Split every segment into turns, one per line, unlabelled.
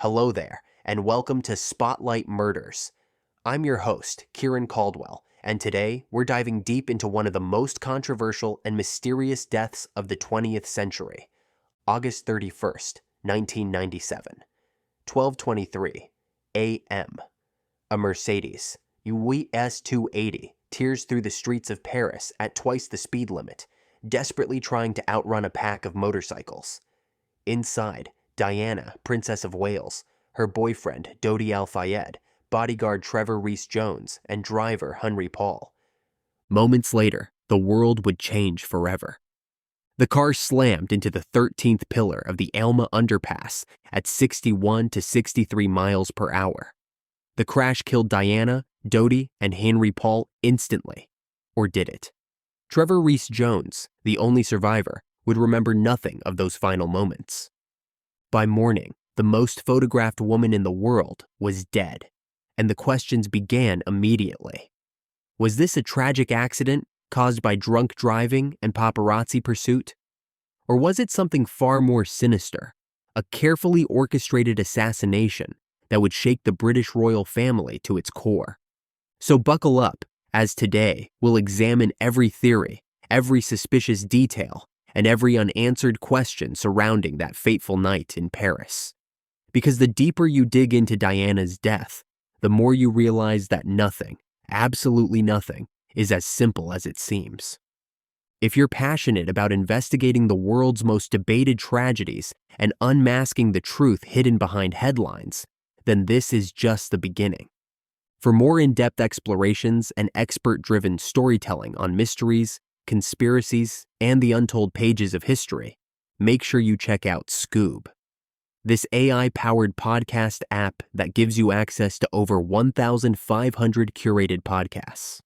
Hello there, and welcome to Spotlight Murders. I'm your host, Kieran Caldwell, and today we're diving deep into one of the most controversial and mysterious deaths of the 20th century, August 31st, 1997, 12:23 a.m. A Mercedes US 280 tears through the streets of Paris at twice the speed limit, desperately trying to outrun a pack of motorcycles. Inside, Diana, Princess of Wales, her boyfriend, Dodi Al-Fayed, bodyguard Trevor Rees-Jones, and driver Henri Paul. Moments later, the world would change forever. The car slammed into the 13th pillar of the Alma underpass at 61 to 63 miles per hour. The crash killed Diana, Dodi, and Henri Paul instantly. Or did it? Trevor Rees-Jones, the only survivor, would remember nothing of those final moments. By morning, the most photographed woman in the world was dead, and the questions began immediately. Was this a tragic accident caused by drunk driving and paparazzi pursuit? Or was it something far more sinister, a carefully orchestrated assassination that would shake the British royal family to its core? So buckle up, as today we'll examine every theory, every suspicious detail, and every unanswered question surrounding that fateful night in Paris. Because the deeper you dig into Diana's death, the more you realize that nothing, absolutely nothing, is as simple as it seems. If you're passionate about investigating the world's most debated tragedies and unmasking the truth hidden behind headlines, then this is just the beginning. For more in-depth explorations and expert-driven storytelling on mysteries, conspiracies, and the untold pages of history, make sure you check out Scoob. This AI-powered podcast app that gives you access to over 1,500 curated podcasts.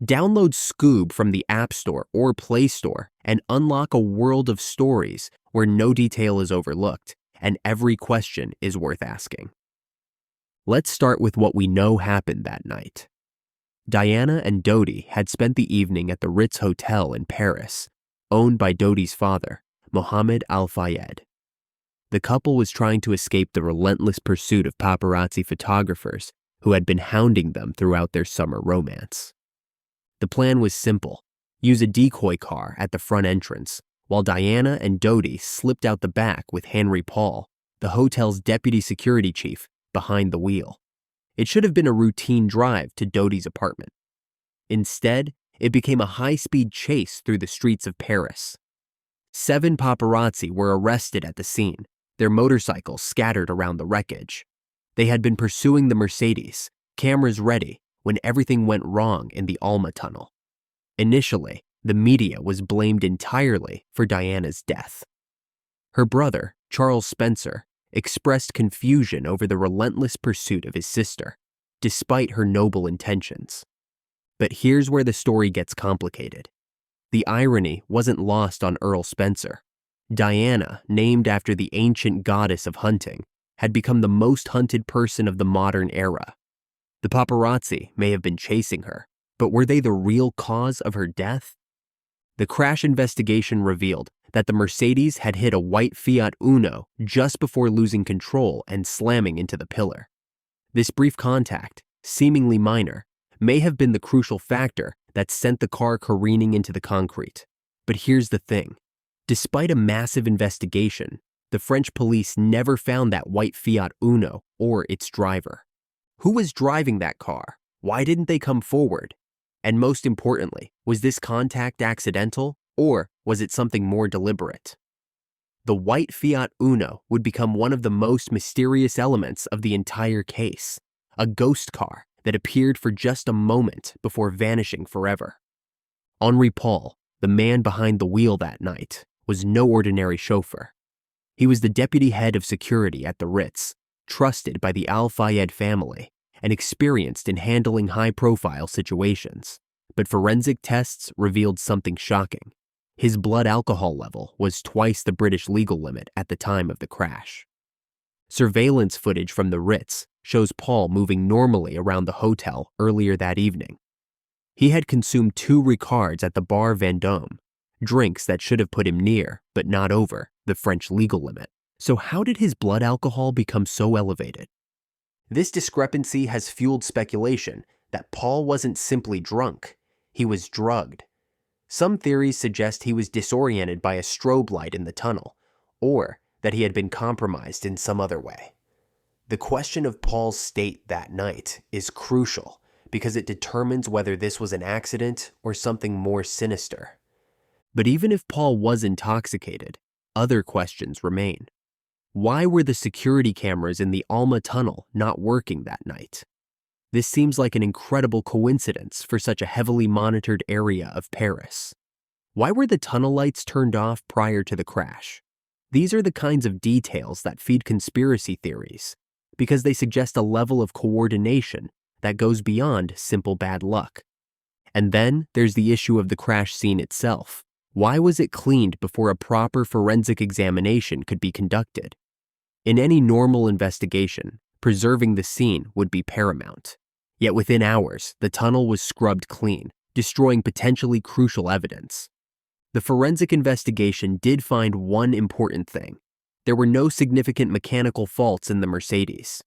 Download Scoob from the App Store or Play Store and unlock a world of stories where no detail is overlooked and every question is worth asking. Let's start with what we know happened that night. Diana and Dodi had spent the evening at the Ritz Hotel in Paris, owned by Dodi's father, Mohammed Al-Fayed. The couple was trying to escape the relentless pursuit of paparazzi photographers who had been hounding them throughout their summer romance. The plan was simple: use a decoy car at the front entrance, while Diana and Dodi slipped out the back with Henri Paul, the hotel's deputy security chief, behind the wheel. It should have been a routine drive to Dodi's apartment. Instead, it became a high-speed chase through the streets of Paris. 7 paparazzi were arrested at the scene, their motorcycles scattered around the wreckage. They had been pursuing the Mercedes, cameras ready, when everything went wrong in the Alma tunnel. Initially, the media was blamed entirely for Diana's death. Her brother, Charles Spencer, expressed confusion over the relentless pursuit of his sister, despite her noble intentions. But here's where the story gets complicated. The irony wasn't lost on Earl Spencer. Diana, named after the ancient goddess of hunting, had become the most hunted person of the modern era. The paparazzi may have been chasing her, but were they the real cause of her death? The crash investigation revealed that the Mercedes had hit a white Fiat Uno just before losing control and slamming into the pillar. This brief contact, seemingly minor, may have been the crucial factor that sent the car careening into the concrete. But here's the thing. Despite a massive investigation, the French police never found that white Fiat Uno or its driver. Who was driving that car? Why didn't they come forward? And most importantly, was this contact accidental, or was it something more deliberate? The white Fiat Uno would become one of the most mysterious elements of the entire case, a ghost car that appeared for just a moment before vanishing forever. Henri Paul, the man behind the wheel that night, was no ordinary chauffeur. He was the deputy head of security at the Ritz, trusted by the Al-Fayed family, and experienced in handling high-profile situations. But forensic tests revealed something shocking. His blood alcohol level was twice the British legal limit at the time of the crash. Surveillance footage from the Ritz shows Paul moving normally around the hotel earlier that evening. He had consumed 2 Ricards at the Bar Vendôme, drinks that should have put him near, but not over, the French legal limit, So how did his blood alcohol become so elevated? This discrepancy has fueled speculation that Paul wasn't simply drunk, he was drugged. Some theories suggest he was disoriented by a strobe light in the tunnel, or that he had been compromised in some other way. The question of Paul's state that night is crucial because it determines whether this was an accident or something more sinister. But even if Paul was intoxicated, other questions remain. Why were the security cameras in the Alma tunnel not working that night? This seems like an incredible coincidence for such a heavily monitored area of Paris. Why were the tunnel lights turned off prior to the crash? These are the kinds of details that feed conspiracy theories, because they suggest a level of coordination that goes beyond simple bad luck. And then there's the issue of the crash scene itself. Why was it cleaned before a proper forensic examination could be conducted? In any normal investigation, preserving the scene would be paramount. Yet within hours, the tunnel was scrubbed clean, destroying potentially crucial evidence. The forensic investigation did find one important thing. There were no significant mechanical faults in the Mercedes.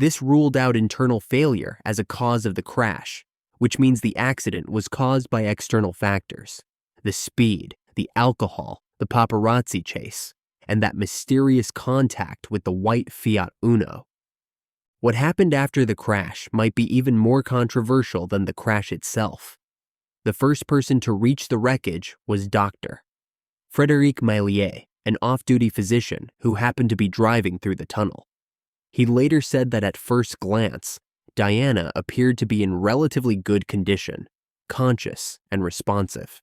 This ruled out internal failure as a cause of the crash, which means the accident was caused by external factors. The speed, the alcohol, the paparazzi chase, and that mysterious contact with the white Fiat Uno. What happened after the crash might be even more controversial than the crash itself. The first person to reach the wreckage was Dr. Frédéric Maillier, an off-duty physician who happened to be driving through the tunnel. He later said that at first glance, Diana appeared to be in relatively good condition, conscious and responsive.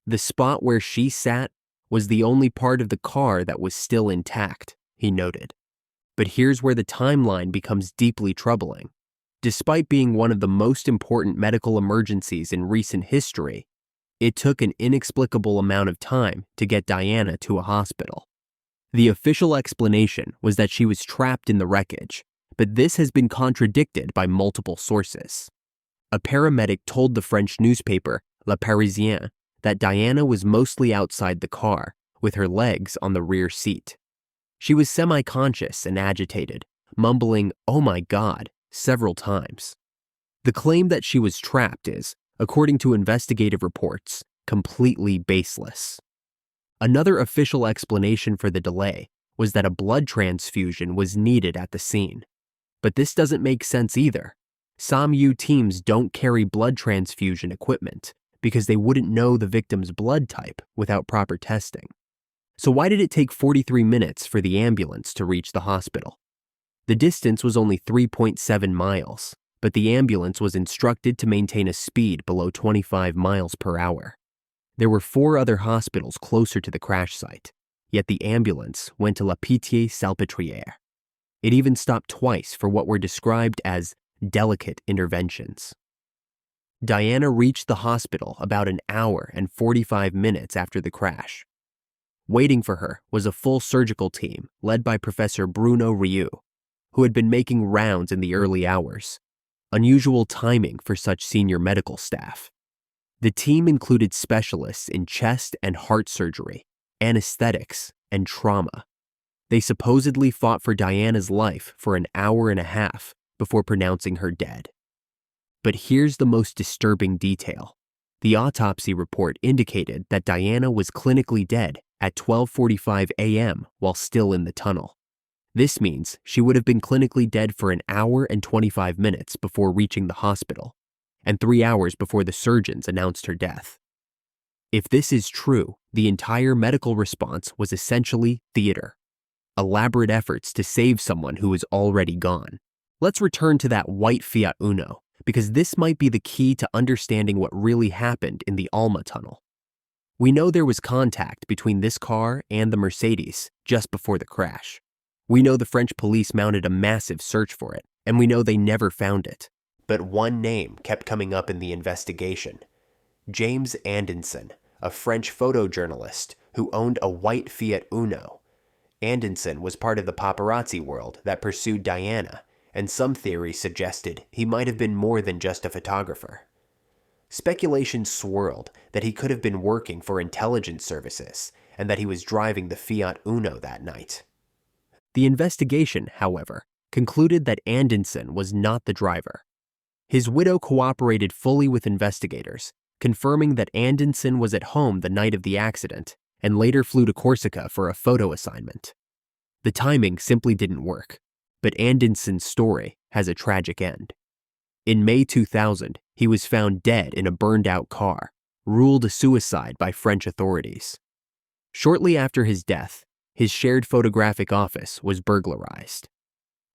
The spot where she sat was the only part of the car that was still intact, he noted. But here's where the timeline becomes deeply troubling. Despite being one of the most important medical emergencies in recent history, it took an inexplicable amount of time to get Diana to a hospital. The official explanation was that she was trapped in the wreckage, but this has been contradicted by multiple sources. A paramedic told the French newspaper Le Parisien that Diana was mostly outside the car, with her legs on the rear seat. She was semi-conscious and agitated, mumbling, "Oh my God," several times. The claim that she was trapped is, according to investigative reports, completely baseless. Another official explanation for the delay was that a blood transfusion was needed at the scene. But this doesn't make sense either. SAMU teams don't carry blood transfusion equipment because they wouldn't know the victim's blood type without proper testing. So why did it take 43 minutes for the ambulance to reach the hospital? The distance was only 3.7 miles, but the ambulance was instructed to maintain a speed below 25 miles per hour. There were 4 other hospitals closer to the crash site, yet the ambulance went to La Pitié-Salpêtrière. It even stopped twice for what were described as delicate interventions. Diana reached the hospital about an hour and 45 minutes after the crash. Waiting for her was a full surgical team led by Professor Bruno Rieu, who had been making rounds in the early hours, unusual timing for such senior medical staff. The team included specialists in chest and heart surgery, anesthetics, and trauma. They supposedly fought for Diana's life for an hour and a half before pronouncing her dead. But here's the most disturbing detail. The autopsy report indicated that Diana was clinically dead at 12:45 a.m. while still in the tunnel. This means she would have been clinically dead for an hour and 25 minutes before reaching the hospital, and 3 hours before the surgeons announced her death. If this is true, the entire medical response was essentially theater. Elaborate efforts to save someone who is already gone. Let's return to that white Fiat Uno, because this might be the key to understanding what really happened in the Alma tunnel. We know there was contact between this car and the Mercedes just before the crash. We know the French police mounted a massive search for it, and we know they never found it. But one name kept coming up in the investigation. James Andenson, a French photojournalist who owned a white Fiat Uno. Andenson was part of the paparazzi world that pursued Diana, and some theories suggested he might have been more than just a photographer. Speculation swirled that he could have been working for intelligence services and that he was driving the Fiat Uno that night. The investigation, however, concluded that Anderson was not the driver. His widow cooperated fully with investigators, confirming that Anderson was at home the night of the accident and later flew to Corsica for a photo assignment. The timing simply didn't work, but Anderson's story has a tragic end. In May 2000, he was found dead in a burned-out car, ruled a suicide by French authorities. Shortly after his death, his shared photographic office was burglarized.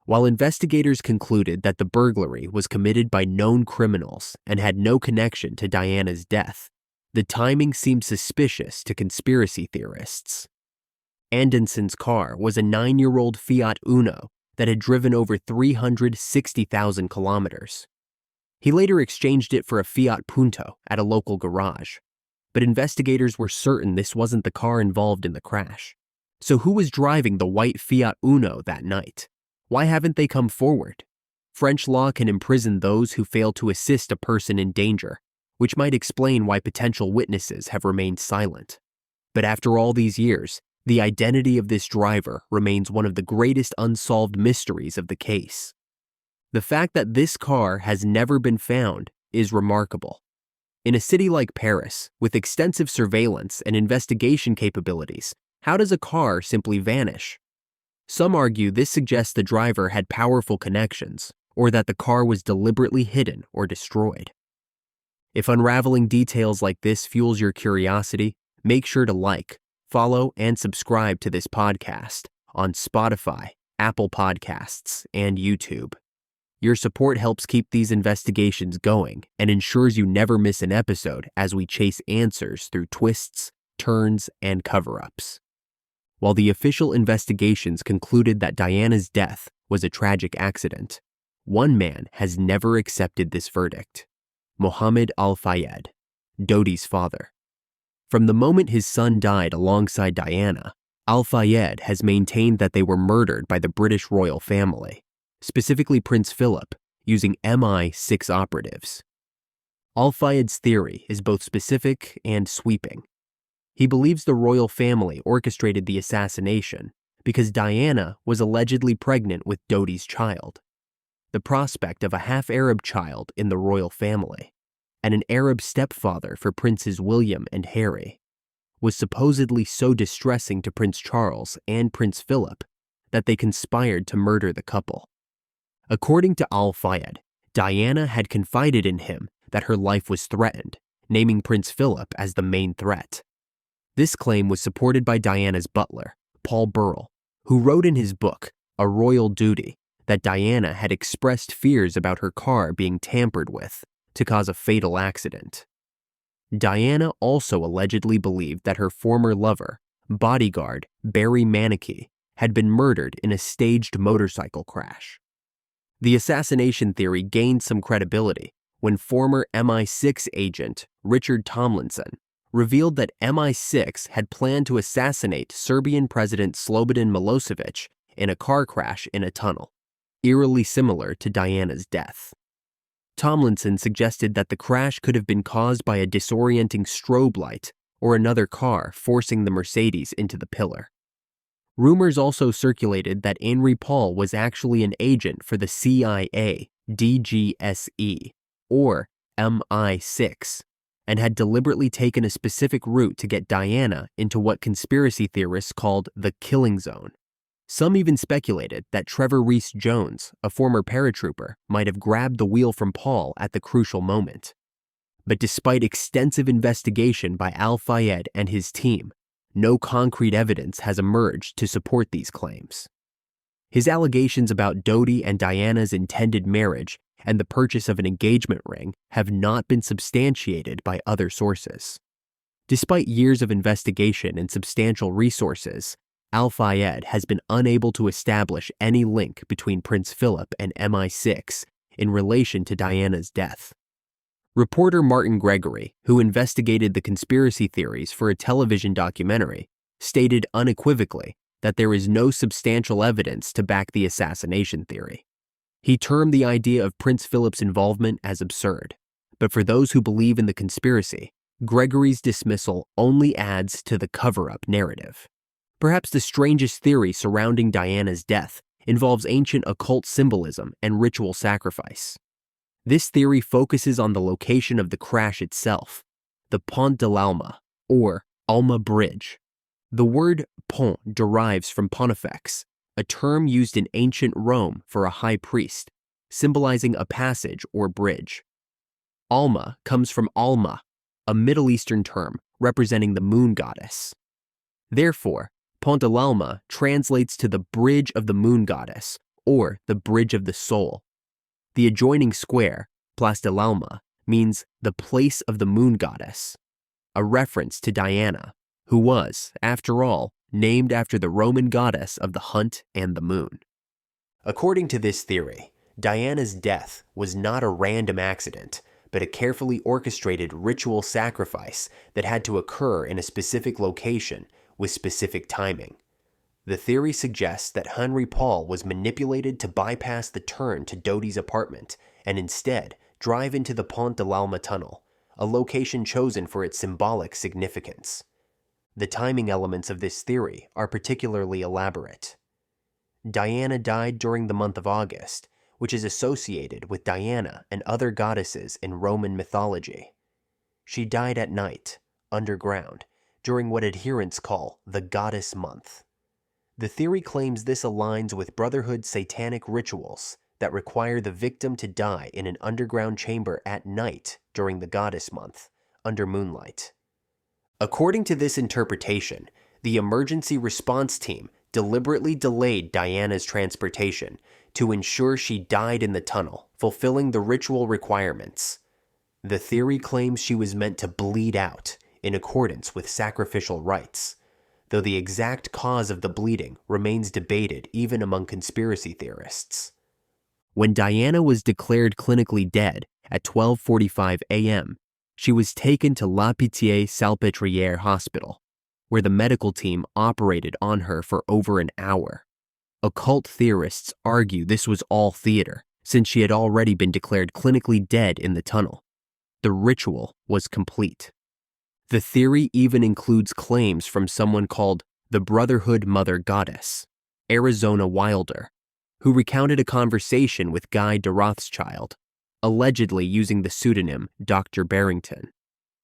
While investigators concluded that the burglary was committed by known criminals and had no connection to Diana's death, the timing seemed suspicious to conspiracy theorists. Anderson's car was a 9-year-old Fiat Uno that had driven over 360,000 kilometers. He later exchanged it for a Fiat Punto at a local garage, but investigators were certain this wasn't the car involved in the crash. So who was driving the white Fiat Uno that night? Why haven't they come forward? French law can imprison those who fail to assist a person in danger, which might explain why potential witnesses have remained silent. But after all these years, the identity of this driver remains one of the greatest unsolved mysteries of the case. The fact that this car has never been found is remarkable. In a city like Paris, with extensive surveillance and investigation capabilities, how does a car simply vanish? Some argue this suggests the driver had powerful connections, or that the car was deliberately hidden or destroyed. If unraveling details like this fuels your curiosity, make sure to like, follow, and subscribe to this podcast on Spotify, Apple Podcasts, and YouTube. Your support helps keep these investigations going and ensures you never miss an episode as we chase answers through twists, turns, and cover-ups. While the official investigations concluded that Diana's death was a tragic accident, one man has never accepted this verdict: Mohammed Al-Fayed, Dodi's father. From the moment his son died alongside Diana, Al-Fayed has maintained that they were murdered by the British royal family, specifically Prince Philip, using MI6 operatives. Al-Fayed's theory is both specific and sweeping. He believes the royal family orchestrated the assassination because Diana was allegedly pregnant with Dodi's child. The prospect of a half-Arab child in the royal family, and an Arab stepfather for Princes William and Harry, was supposedly so distressing to Prince Charles and Prince Philip that they conspired to murder the couple. According to Al-Fayed, Diana had confided in him that her life was threatened, naming Prince Philip as the main threat. This claim was supported by Diana's butler, Paul Burrell, who wrote in his book, A Royal Duty, that Diana had expressed fears about her car being tampered with to cause a fatal accident. Diana also allegedly believed that her former lover, bodyguard Barry Manicky, had been murdered in a staged motorcycle crash. The assassination theory gained some credibility when former MI6 agent Richard Tomlinson revealed that MI6 had planned to assassinate Serbian President Slobodan Milosevic in a car crash in a tunnel, eerily similar to Diana's death. Tomlinson suggested that the crash could have been caused by a disorienting strobe light or another car forcing the Mercedes into the pillar. Rumors also circulated that Henri Paul was actually an agent for the CIA DGSE, or MI6, and had deliberately taken a specific route to get Diana into what conspiracy theorists called the killing zone. Some even speculated that Trevor Rees-Jones, a former paratrooper, might have grabbed the wheel from Paul at the crucial moment. But despite extensive investigation by Al-Fayed and his team, no concrete evidence has emerged to support these claims. His allegations about Dodi and Diana's intended marriage and the purchase of an engagement ring have not been substantiated by other sources. Despite years of investigation and substantial resources, Al-Fayed has been unable to establish any link between Prince Philip and MI6 in relation to Diana's death. Reporter Martin Gregory, who investigated the conspiracy theories for a television documentary, stated unequivocally that there is no substantial evidence to back the assassination theory. He termed the idea of Prince Philip's involvement as absurd, but for those who believe in the conspiracy, Gregory's dismissal only adds to the cover-up narrative. Perhaps the strangest theory surrounding Diana's death involves ancient occult symbolism and ritual sacrifice. This theory focuses on the location of the crash itself, the Pont de l'Alma, or Alma Bridge. The word pont derives from pontifex, a term used in ancient Rome for a high priest, symbolizing a passage or bridge. Alma comes from Alma, a Middle Eastern term representing the moon goddess. Therefore, Pont de l'Alma translates to the bridge of the moon goddess, or the bridge of the soul. The adjoining square, Place de l'Alma, means the place of the moon goddess, a reference to Diana, who was, after all, named after the Roman goddess of the hunt and the moon. According to this theory, Diana's death was not a random accident, but a carefully orchestrated ritual sacrifice that had to occur in a specific location with specific timing. The theory suggests that Henri Paul was manipulated to bypass the turn to Dodi's apartment and instead drive into the Pont de l'Alma tunnel, a location chosen for its symbolic significance. The timing elements of this theory are particularly elaborate. Diana died during the month of August, which is associated with Diana and other goddesses in Roman mythology. She died at night, underground, during what adherents call the Goddess Month. The theory claims this aligns with Brotherhood's satanic rituals that require the victim to die in an underground chamber at night during the Goddess Month, under moonlight. According to this interpretation, the emergency response team deliberately delayed Diana's transportation to ensure she died in the tunnel, fulfilling the ritual requirements. The theory claims she was meant to bleed out in accordance with sacrificial rites, though the exact cause of the bleeding remains debated even among conspiracy theorists. When Diana was declared clinically dead at 12:45 a.m., she was taken to La Pitié-Salpêtrière Hospital, where the medical team operated on her for over an hour. Occult theorists argue this was all theater, since she had already been declared clinically dead in the tunnel. The ritual was complete. The theory even includes claims from someone called the Brotherhood Mother Goddess, Arizona Wilder, who recounted a conversation with Guy de Rothschild, allegedly using the pseudonym Dr. Barrington.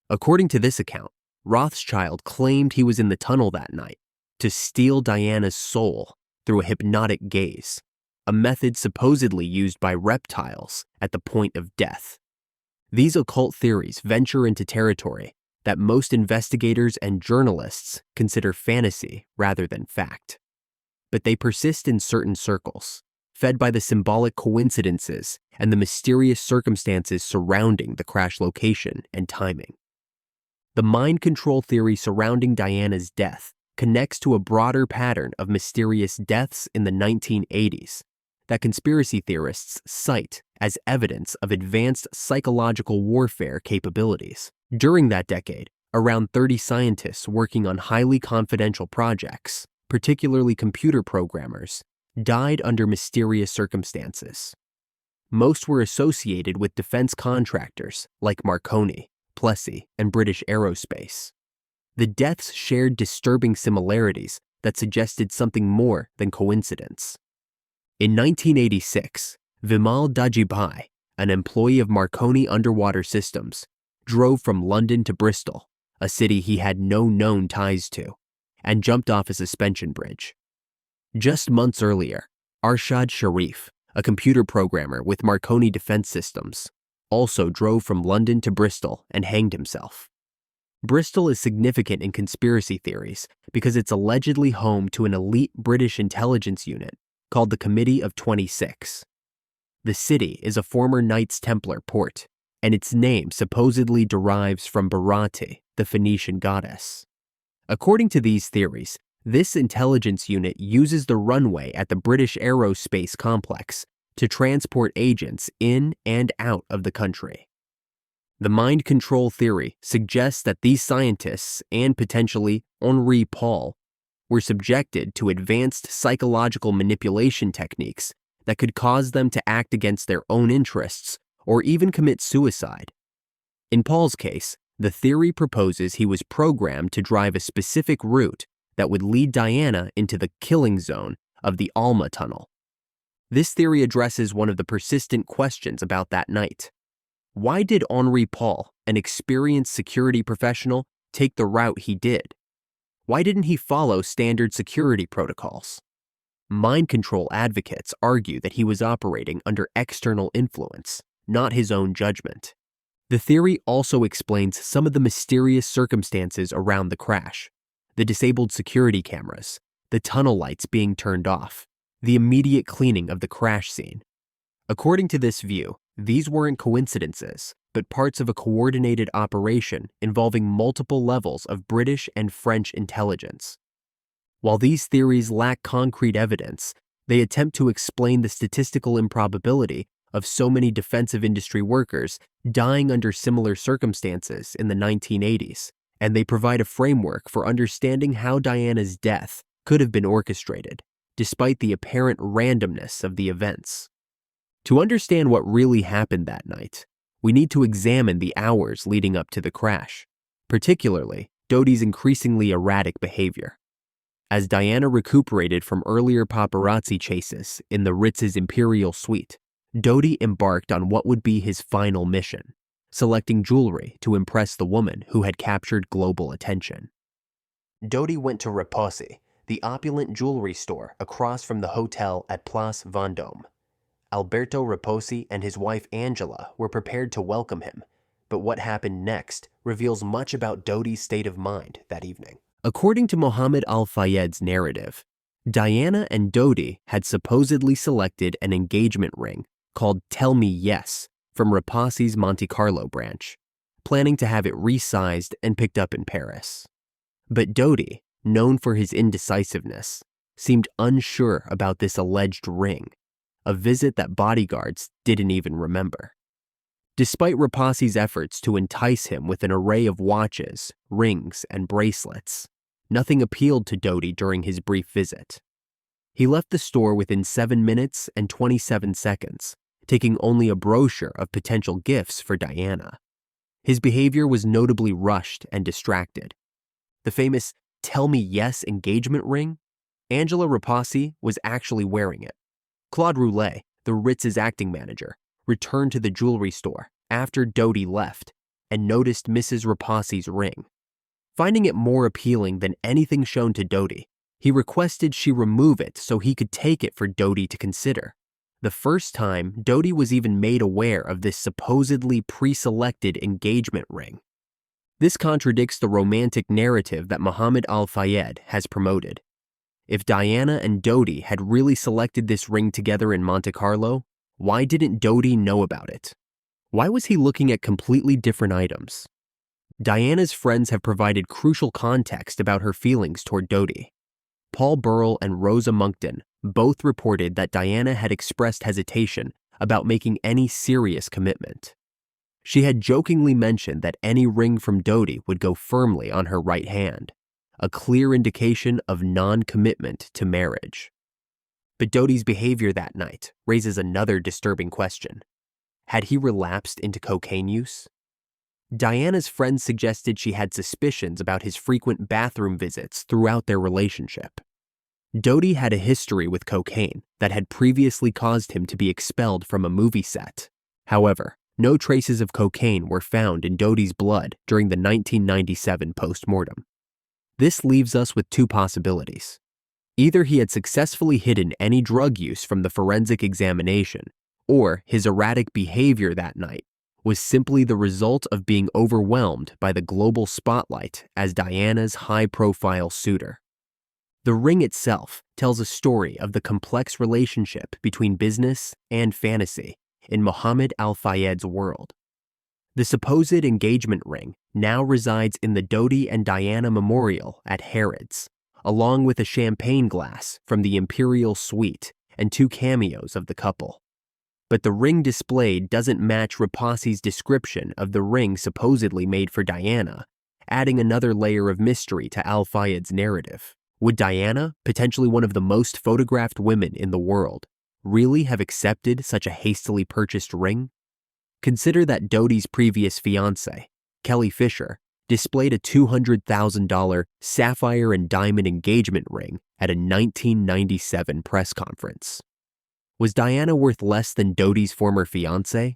According to this account, Rothschild claimed he was in the tunnel that night to steal Diana's soul through a hypnotic gaze, a method supposedly used by reptiles at the point of death. These occult theories venture into territory that most investigators and journalists consider fantasy rather than fact. But they persist in certain circles, fed by the symbolic coincidences and the mysterious circumstances surrounding the crash location and timing. The mind control theory surrounding Diana's death connects to a broader pattern of mysterious deaths in the 1980s that conspiracy theorists cite as evidence of advanced psychological warfare capabilities. During that decade, around 30 scientists working on highly confidential projects, particularly computer programmers, died under mysterious circumstances. Most were associated with defense contractors like Marconi, Plessey, and British Aerospace. The deaths shared disturbing similarities that suggested something more than coincidence. In 1986, Vimal Dajibai, an employee of Marconi Underwater Systems, drove from London to Bristol, a city he had no known ties to, and jumped off a suspension bridge. Just months earlier, Arshad Sharif, a computer programmer with Marconi Defense Systems, also drove from London to Bristol and hanged himself. Bristol is significant in conspiracy theories because it's allegedly home to an elite British intelligence unit called the Committee of 26. The city is a former Knights Templar port, and its name supposedly derives from Barati, the Phoenician goddess. According to these theories, this intelligence unit uses the runway at the British Aerospace Complex to transport agents in and out of the country. The mind control theory suggests that these scientists and potentially Henri Paul were subjected to advanced psychological manipulation techniques that could cause them to act against their own interests or even commit suicide. In Paul's case, the theory proposes he was programmed to drive a specific route that would lead Diana into the killing zone of the Alma tunnel. This theory addresses one of the persistent questions about that night. Why did Henri Paul, an experienced security professional, take the route he did? Why didn't he follow standard security protocols? Mind control advocates argue that he was operating under external influence, not his own judgment. The theory also explains some of the mysterious circumstances around the crash: the disabled security cameras, the tunnel lights being turned off, the immediate cleaning of the crash scene. According to this view, these weren't coincidences, but parts of a coordinated operation involving multiple levels of British and French intelligence. While these theories lack concrete evidence, they attempt to explain the statistical improbability of so many defensive industry workers dying under similar circumstances in the 1980s, and they provide a framework for understanding how Diana's death could have been orchestrated, despite the apparent randomness of the events. To understand what really happened that night, we need to examine the hours leading up to the crash, particularly Dodi's increasingly erratic behavior. As Diana recuperated from earlier paparazzi chases in the Ritz's Imperial Suite, Dodi embarked on what would be his final mission, selecting jewelry to impress the woman who had captured global attention. Dodi went to Reposi, the opulent jewelry store across from the hotel at Place Vendôme. Alberto Reposi and his wife Angela were prepared to welcome him, but what happened next reveals much about Dodi's state of mind that evening. According to Dodi Al-Fayed's narrative, Diana and Dodi had supposedly selected an engagement ring called Tell Me Yes from Reposi's Monte Carlo branch, planning to have it resized and picked up in Paris. But Dodi, known for his indecisiveness, seemed unsure about this alleged ring, a visit that bodyguards didn't even remember. Despite Reposi's efforts to entice him with an array of watches, rings, and bracelets, nothing appealed to Dodi during his brief visit. He left the store within 7 minutes and 27 seconds, taking only a brochure of potential gifts for Diana. His behavior was notably rushed and distracted. The famous Tell Me Yes engagement ring? Angela Reposi was actually wearing it. Claude Roulet, the Ritz's acting manager, returned to the jewelry store after Dodi left and noticed Mrs. Reposi's ring. Finding it more appealing than anything shown to Dodi, he requested she remove it so he could take it for Dodi to consider. The first time Dodi was even made aware of this supposedly pre-selected engagement ring. This contradicts the romantic narrative that Dodi Al-Fayed has promoted. If Diana and Dodi had really selected this ring together in Monte Carlo, why didn't Dodi know about it? Why was he looking at completely different items? Diana's friends have provided crucial context about her feelings toward Dodi. Paul Burrell and Rosa Monckton both reported that Diana had expressed hesitation about making any serious commitment. She had jokingly mentioned that any ring from Dodi would go firmly on her right hand, a clear indication of non-commitment to marriage. But Dodi's behavior that night raises another disturbing question. Had he relapsed into cocaine use? Diana's friends suggested she had suspicions about his frequent bathroom visits throughout their relationship. Dodi had a history with cocaine that had previously caused him to be expelled from a movie set. However, no traces of cocaine were found in Dodi's blood during the 1997 postmortem. This leaves us with two possibilities. Either he had successfully hidden any drug use from the forensic examination, or his erratic behavior that night was simply the result of being overwhelmed by the global spotlight as Diana's high-profile suitor. The ring itself tells a story of the complex relationship between business and fantasy in Dodi Al-Fayed's world. The supposed engagement ring now resides in the Dodi and Diana Memorial at Harrods, along with a champagne glass from the Imperial Suite and 2 cameos of the couple. But the ring displayed doesn't match Reposi's description of the ring supposedly made for Diana, adding another layer of mystery to Al-Fayed's narrative. Would Diana, potentially one of the most photographed women in the world, really have accepted such a hastily purchased ring? Consider that Dodi's previous fiancée, Kelly Fisher, displayed a $200,000 sapphire and diamond engagement ring at a 1997 press conference. Was Diana worth less than Dodi's former fiancé?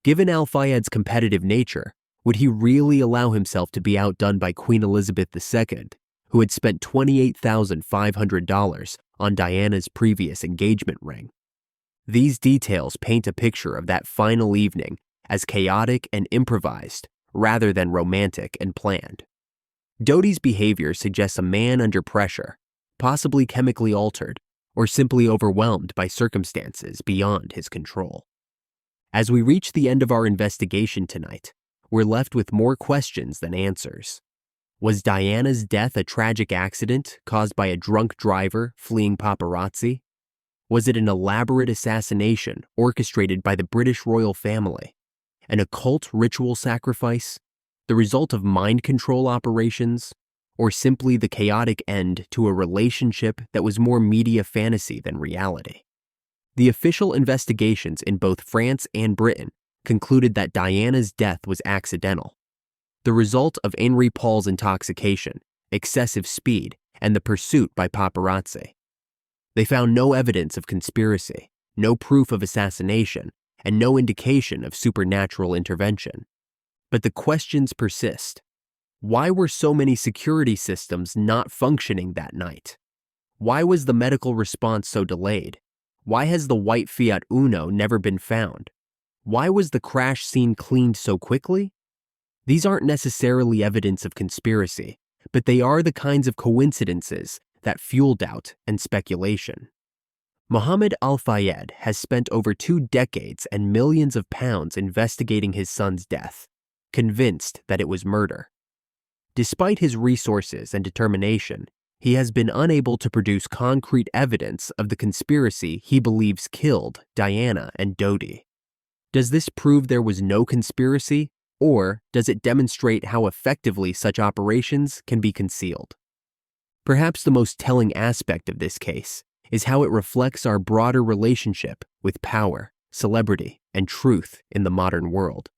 Given Al-Fayed's competitive nature, would he really allow himself to be outdone by Queen Elizabeth II, who had spent $28,500 on Diana's previous engagement ring? These details paint a picture of that final evening as chaotic and improvised, rather than romantic and planned. Dodi's behavior suggests a man under pressure, possibly chemically altered, or simply overwhelmed by circumstances beyond his control. As we reach the end of our investigation tonight, we're left with more questions than answers. Was Diana's death a tragic accident caused by a drunk driver fleeing paparazzi? Was it an elaborate assassination orchestrated by the British royal family? An occult ritual sacrifice? The result of mind control operations? Or simply the chaotic end to a relationship that was more media fantasy than reality? The official investigations in both France and Britain concluded that Diana's death was accidental, the result of Henri Paul's intoxication, excessive speed, and the pursuit by paparazzi. They found no evidence of conspiracy, no proof of assassination, and no indication of supernatural intervention. But the questions persist. Why were so many security systems not functioning that night? Why was the medical response so delayed? Why has the white Fiat Uno never been found? Why was the crash scene cleaned so quickly? These aren't necessarily evidence of conspiracy, but they are the kinds of coincidences that fuel doubt and speculation. Mohammed Al-Fayed has spent over 2 decades and millions of pounds investigating his son's death, convinced that it was murder. Despite his resources and determination, he has been unable to produce concrete evidence of the conspiracy he believes killed Diana and Dodi. Does this prove there was no conspiracy, or does it demonstrate how effectively such operations can be concealed? Perhaps the most telling aspect of this case is how it reflects our broader relationship with power, celebrity, and truth in the modern world.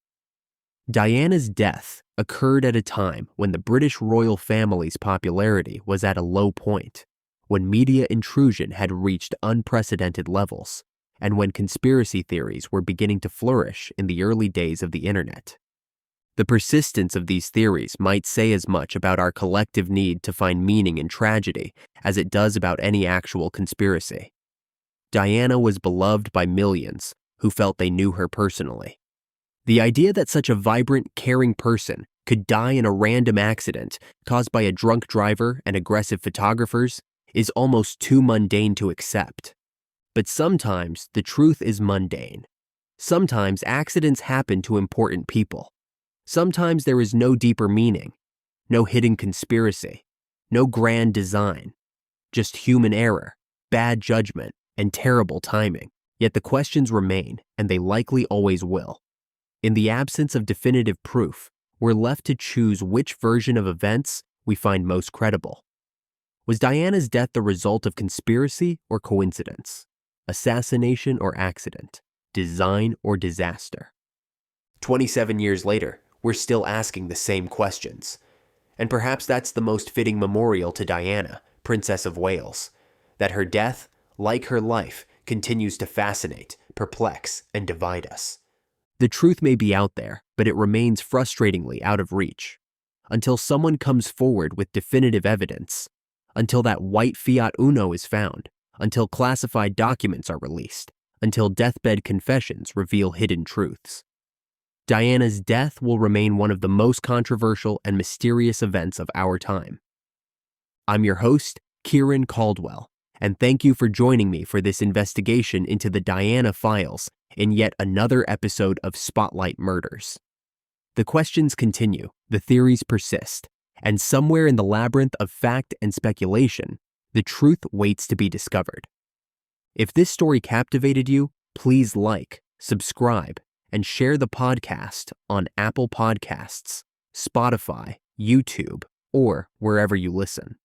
Diana's death occurred at a time when the British royal family's popularity was at a low point, when media intrusion had reached unprecedented levels, and when conspiracy theories were beginning to flourish in the early days of the internet. The persistence of these theories might say as much about our collective need to find meaning in tragedy as it does about any actual conspiracy. Diana was beloved by millions who felt they knew her personally. The idea that such a vibrant, caring person could die in a random accident caused by a drunk driver and aggressive photographers is almost too mundane to accept. But sometimes the truth is mundane. Sometimes accidents happen to important people. Sometimes there is no deeper meaning, no hidden conspiracy, no grand design, just human error, bad judgment, and terrible timing. Yet the questions remain, and they likely always will. In the absence of definitive proof, we're left to choose which version of events we find most credible. Was Diana's death the result of conspiracy or coincidence? Assassination or accident? Design or disaster? 27 years later, we're still asking the same questions. And perhaps that's the most fitting memorial to Diana, Princess of Wales, that her death, like her life, continues to fascinate, perplex, and divide us. The truth may be out there, but it remains frustratingly out of reach. Until someone comes forward with definitive evidence, until that white Fiat Uno is found, until classified documents are released, until deathbed confessions reveal hidden truths. Diana's death will remain one of the most controversial and mysterious events of our time. I'm your host, Kieran Caldwell, and thank you for joining me for this investigation into the Diana files in yet another episode of Spotlight Murders. The questions continue, the theories persist, and somewhere in the labyrinth of fact and speculation, the truth waits to be discovered. If this story captivated you, please like, subscribe, and share the podcast on Apple Podcasts, Spotify, YouTube, or wherever you listen.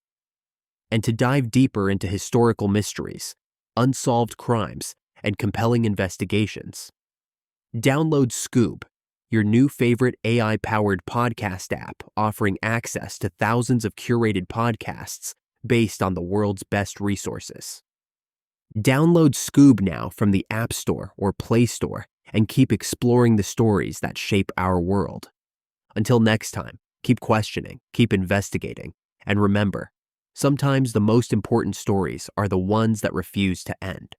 And to dive deeper into historical mysteries, unsolved crimes, and compelling investigations, download Scoob, your new favorite AI-powered podcast app offering access to thousands of curated podcasts based on the world's best resources. Download Scoob now from the App Store or Play Store and keep exploring the stories that shape our world. Until next time, keep questioning, keep investigating, and remember, sometimes the most important stories are the ones that refuse to end.